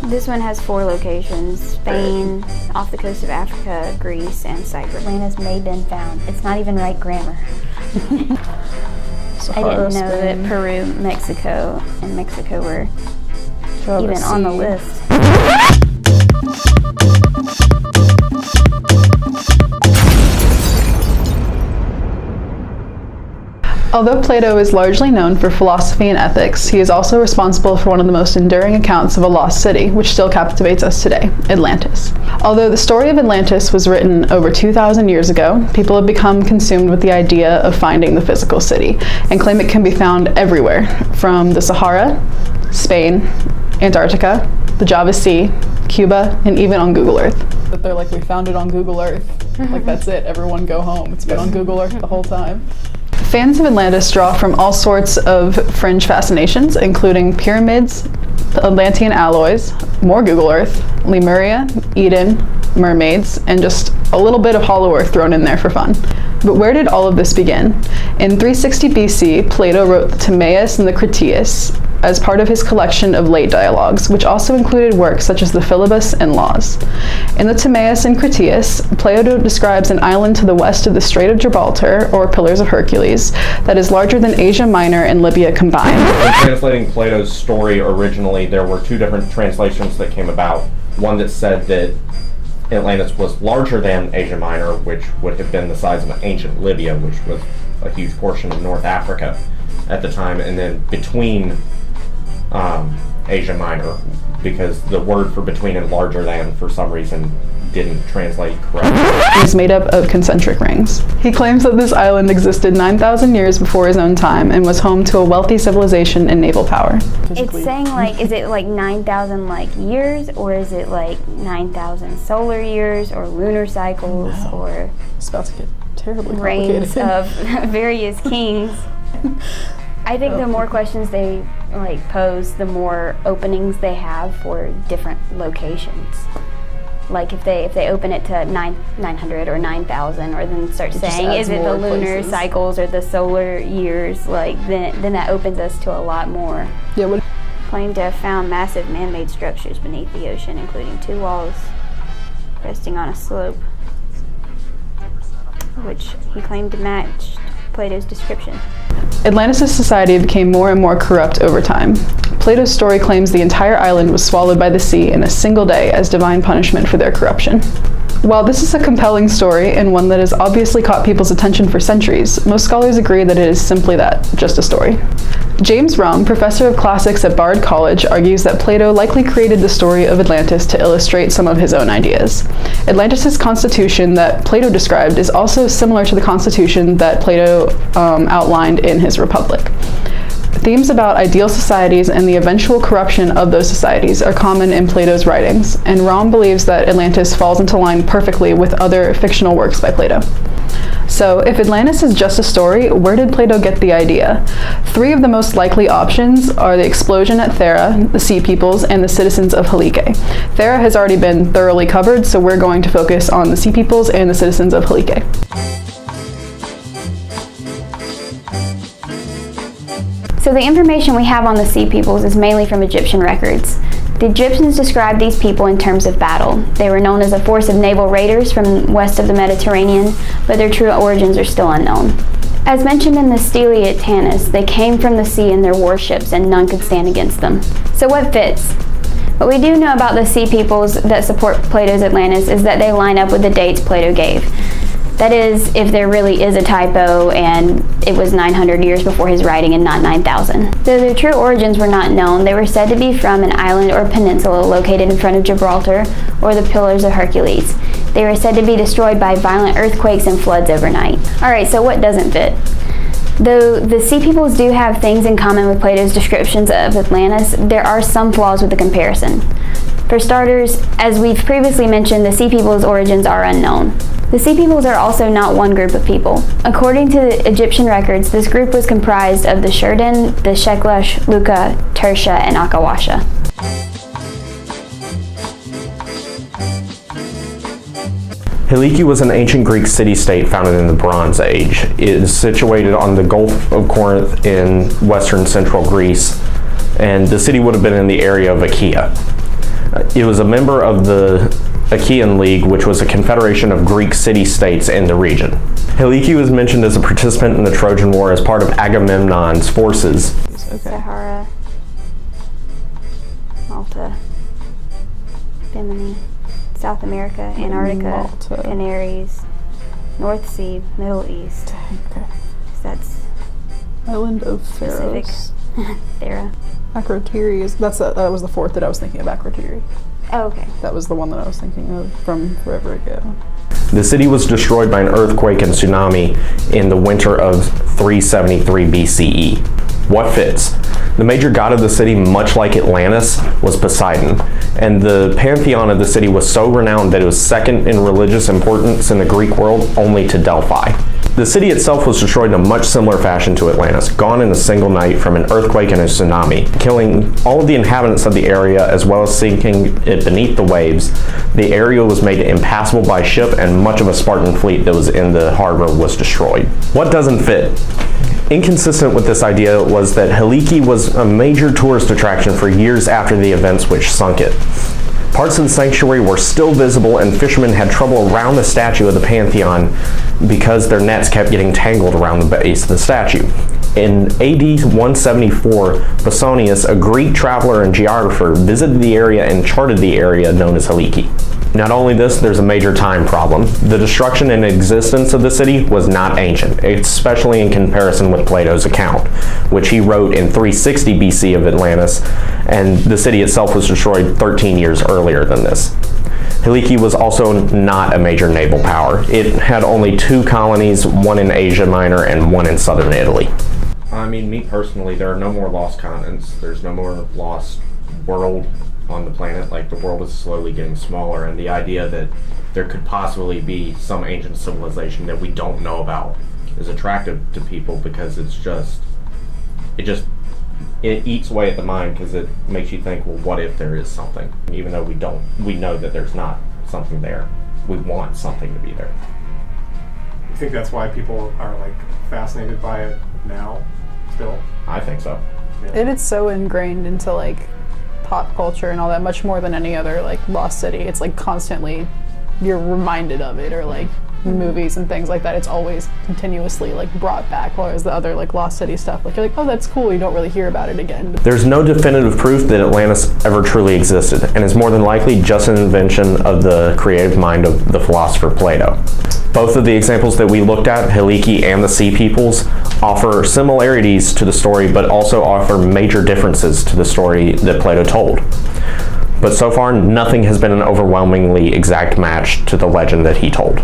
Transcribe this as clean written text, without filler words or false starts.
This one has 4 locations: Spain, off the coast of Africa, Greece, and Cyprus. Atlantis may have been found. It's not even right grammar. I didn't know that Peru, Mexico, and Mexico were even on the list. Although Plato is largely known for philosophy and ethics, he is also responsible for one of the most enduring accounts of a lost city, which still captivates us today, Atlantis. Although the story of Atlantis was written over 2,000 years ago, people have become consumed with the idea of finding the physical city, and claim it can be found everywhere, from the Sahara, Spain, Antarctica, the Java Sea, Cuba, and even on Google Earth. But they're like, we found it on Google Earth. Like, that's it, everyone go home. It's been on Google Earth the whole time. Fans of Atlantis draw from all sorts of fringe fascinations, including pyramids, Atlantean alloys, more Google Earth, Lemuria, Eden, mermaids, and just a little bit of Hollow Earth thrown in there for fun. But where did all of this begin? In 360 BC, Plato wrote the Timaeus and the Critias as part of his collection of late dialogues, which also included works such as the Philebus and Laws. In the Timaeus and Critias, Plato describes an island to the west of the Strait of Gibraltar, or Pillars of Hercules, that is larger than Asia Minor and Libya combined. When translating Plato's story originally, there were 2 different translations that came about. One that said that Atlantis was larger than Asia Minor, which would have been the size of ancient Libya, which was a huge portion of North Africa at the time, and then between Asia Minor, because the word for between and larger than, for some reason, didn't translate correctly. It's made up of concentric rings. He claims that this island existed 9,000 years before his own time and was home to a wealthy civilization and naval power. It's saying, like, is it like 9,000 like years, or is it like 9,000 solar years, or lunar cycles, or It's about to get terribly complicated. reigns of various kings? I think the more questions they pose, the more openings they have for different locations. Like if they open it to 900 or 9,000, or then start saying, is it the lunar cycles or the solar years? Like then that opens us to a lot more. Yeah. Claimed to have found massive man-made structures beneath the ocean, including 2 walls resting on a slope, which he claimed to match Plato's description. Atlantis' society became more and more corrupt over time. Plato's story claims the entire island was swallowed by the sea in a single day as divine punishment for their corruption. While this is a compelling story, and one that has obviously caught people's attention for centuries, most scholars agree that it is simply that, just a story. James Rum, professor of classics at Bard College, argues that Plato likely created the story of Atlantis to illustrate some of his own ideas. Atlantis' constitution that Plato described is also similar to the constitution that Plato outlined in his Republic. Themes about ideal societies and the eventual corruption of those societies are common in Plato's writings, and Rom believes that Atlantis falls into line perfectly with other fictional works by Plato. So, if Atlantis is just a story, where did Plato get the idea? 3 of the most likely options are the explosion at Thera, the Sea Peoples, and the citizens of Helike. Thera has already been thoroughly covered, so we're going to focus on the Sea Peoples and the citizens of Helike. So the information we have on the Sea Peoples is mainly from Egyptian records. The Egyptians described these people in terms of battle. They were known as a force of naval raiders from west of the Mediterranean, but their true origins are still unknown. As mentioned in the Stele at Tanis, they came from the sea in their warships, and none could stand against them. So what fits? What we do know about the Sea Peoples that support Plato's Atlantis is that they line up with the dates Plato gave. That is, if there really is a typo and it was 900 years before his writing and not 9,000. Though their true origins were not known, they were said to be from an island or peninsula located in front of Gibraltar, or the Pillars of Hercules. They were said to be destroyed by violent earthquakes and floods overnight. Alright, so what doesn't fit? Though the Sea Peoples do have things in common with Plato's descriptions of Atlantis, there are some flaws with the comparison. For starters, as we've previously mentioned, the Sea Peoples' origins are unknown. The Sea Peoples are also not one group of people. According to the Egyptian records, this group was comprised of the Shurden, the Sheklesh, Luka, Tersha, and Akawasha. Helike was an ancient Greek city-state founded in the Bronze Age. It is situated on the Gulf of Corinth in western central Greece, and the city would have been in the area of Achaia. It was a member of the Achaean League, which was a confederation of Greek city-states in the region. Helike was mentioned as a participant in the Trojan War as part of Agamemnon's forces. Sahara, Malta, Bimini, South America, Antarctica, Malta. Canaries, North Sea, Middle East. Okay. That's Island of Pacific. Pharos. Thera. Akrotiri is that was the fourth that I was thinking of. Akrotiri. Oh, okay. That was the one that I was thinking of from forever ago. The city was destroyed by an earthquake and tsunami in the winter of 373 BCE. What fits? The major god of the city, much like Atlantis, was Poseidon, and the pantheon of the city was so renowned that it was second in religious importance in the Greek world only to Delphi. The city itself was destroyed in a much similar fashion to Atlantis, gone in a single night from an earthquake and a tsunami, killing all of the inhabitants of the area as well as sinking it beneath the waves. The area was made impassable by ship, and much of a Spartan fleet that was in the harbor was destroyed. What doesn't fit? Inconsistent with this idea was that Helike was a major tourist attraction for years after the events which sunk it. Parts of the sanctuary were still visible, and fishermen had trouble around the statue of the Pantheon because their nets kept getting tangled around the base of the statue. In AD 174, Pausanias, a Greek traveler and geographer, visited the area and charted the area known as Helike. Not only this, there's a major time problem. The destruction and existence of the city was not ancient, especially in comparison with Plato's account, which he wrote in 360 BC of Atlantis, and the city itself was destroyed 13 years earlier than this. Helike was also not a major naval power. It had only 2 colonies, one in Asia Minor and one in southern Italy. I mean, me personally, there are no more lost continents. There's no more lost world on the planet. Like, the world is slowly getting smaller, and the idea that there could possibly be some ancient civilization that we don't know about is attractive to people because it eats away at the mind, because it makes you think, well, what if there is something? Even though we know that there's not something there. We want something to be there. You think that's why people are like fascinated by it now, still? I think so. It is so ingrained into like pop culture and all that, much more than any other like lost city. It's like constantly you're reminded of it, or like movies and things like that. It's always continuously like brought back, whereas the other like lost city stuff, like you're like, oh, that's cool, you don't really hear about it again. There's no definitive proof that Atlantis ever truly existed, and is more than likely just an invention of the creative mind of the philosopher Plato. Both of the examples that we looked at, Helike and the Sea Peoples, offer similarities to the story, but also offer major differences to the story that Plato told. But so far, nothing has been an overwhelmingly exact match to the legend that he told.